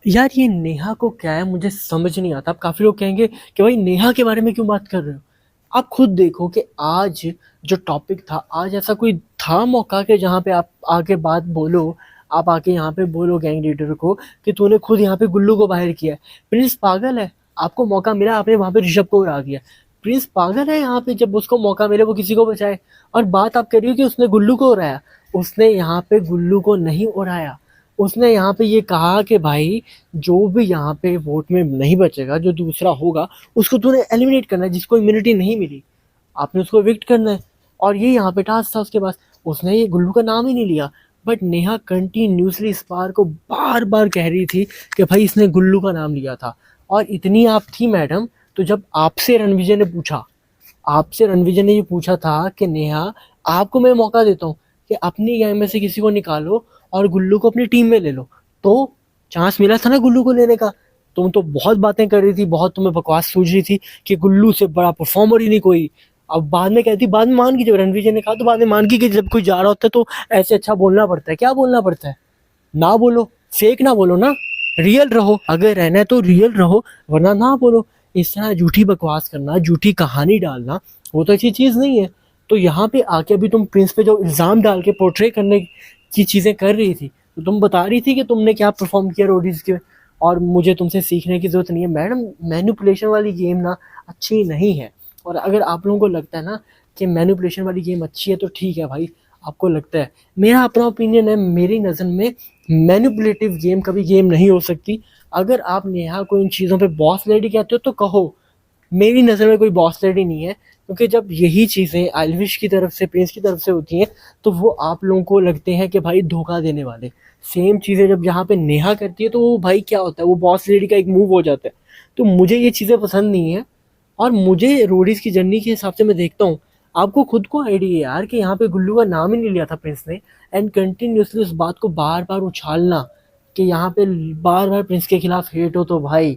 यार ये नेहा को क्या है मुझे समझ नहीं आता। अब काफी लोग कहेंगे कि भाई नेहा के बारे में क्यों बात कर रहे हो। आप खुद देखो कि आज जो टॉपिक था, आज ऐसा कोई था मौका के जहाँ पे आप आके बात बोलो। आप आके यहाँ पे बोलो गैंग लीडर को कि तूने खुद यहाँ पे गुल्लू को बाहर किया है। प्रिंस पागल है, आपको मौका मिला आपने वहां पे ऋषभ को उड़ा दिया। प्रिंस पागल है, यहाँ पे जब उसको मौका मिले वो किसी को बचाए। और बात आप कर रही हो कि उसने गुल्लू को उड़ाया। उसने यहाँ पे गुल्लू को नहीं उड़ाया। उसने यहाँ पे ये कहा कि भाई जो भी यहाँ पे वोट में नहीं बचेगा, जो दूसरा होगा उसको तूने एलिमिनेट करना है, जिसको इम्यूनिटी नहीं मिली आपने उसको एविक्ट करना है। और ये यहाँ पे टास्क था उसके पास, उसने ये गुल्लू का नाम ही नहीं लिया। बट नेहा कंटिन्यूसली इस बार को बार बार कह रही थी कि भाई इसने गुल्लू का नाम लिया था। और इतनी आप थी मैडम, तो जब आपसे रणविजय ने ये पूछा था कि नेहा आपको मैं मौका देता हूँ कि अपनी गैंग में से किसी को निकालो और गुल्लू को अपनी टीम में ले लो, तो चांस मिला था ना गुल्लू को लेने का। तुम तो बहुत बातें कर रही थी, बहुत तुम्हें बकवास सूझ रही थी कि गुल्लू से बड़ा परफॉर्मर ही नहीं कोई। अब बाद में कहती, बाद में मान की, जब रणविजय ने कहा तो बाद में मान की कि जब कोई जा रहा होता है तो ऐसे अच्छा बोलना पड़ता है। क्या बोलना पड़ता है? ना बोलो, फेक ना बोलो ना, रियल रहो। अगर रहना है तो रियल रहो, वरना ना बोलो। इस तरह झूठी बकवास करना, झूठी कहानी डालना, वो तो अच्छी चीज़ नहीं है। तो यहाँ पे आके अभी तुम प्रिंस पे जो इल्ज़ाम डाल के पोर्ट्रे करने की चीज़ें कर रही थी, तो तुम बता रही थी कि तुमने क्या परफॉर्म किया रोडीज के। और मुझे तुमसे सीखने की ज़रूरत नहीं है मैडम। मैनिपुलेशन वाली गेम ना अच्छी नहीं है। और अगर आप लोगों को लगता है ना कि मैनिपुलेशन वाली गेम अच्छी है तो ठीक है भाई, आपको लगता है। मेरा अपना ओपिनियन है, मेरी नज़र में मैनिपुलेटिव गेम कभी गेम नहीं हो सकती। अगर आप नेहा को इन चीज़ों पे बॉस लेडी कहते हो तो कहो, मेरी नज़र में कोई बॉस लेडी नहीं है। क्योंकि जब यही चीज़ें आइलविश की तरफ से, प्रिंस की तरफ से होती हैं, तो वो आप लोगों को लगते हैं कि भाई धोखा देने वाले। सेम चीज़ें जब यहाँ पे नेहा करती है तो वो भाई क्या होता है, वो बॉस लेडी का एक मूव हो जाता है। तो मुझे ये चीज़ें पसंद नहीं है। और मुझे रोडीज की जर्नी के हिसाब से मैं देखता हूँ, आपको खुद को आइडिया है यार कि यहाँ पे गुल्लू का नाम ही नहीं लिया था प्रिंस ने। एंड कंटिन्यूसली उस बात को बार बार उछालना कि यहाँ पे बार बार प्रिंस के खिलाफ हेट हो, तो भाई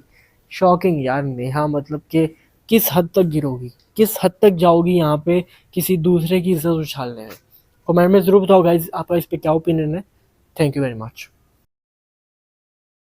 शॉकिंग यार। नेहा मतलब कि किस हद तक गिरोगी, किस हद तक जाओगी यहाँ पे किसी दूसरे की इज्जत उछालने में। कमेंट में जरूर बताओ गाइज आपका इस पे क्या ओपिनियन है। Thank you very much.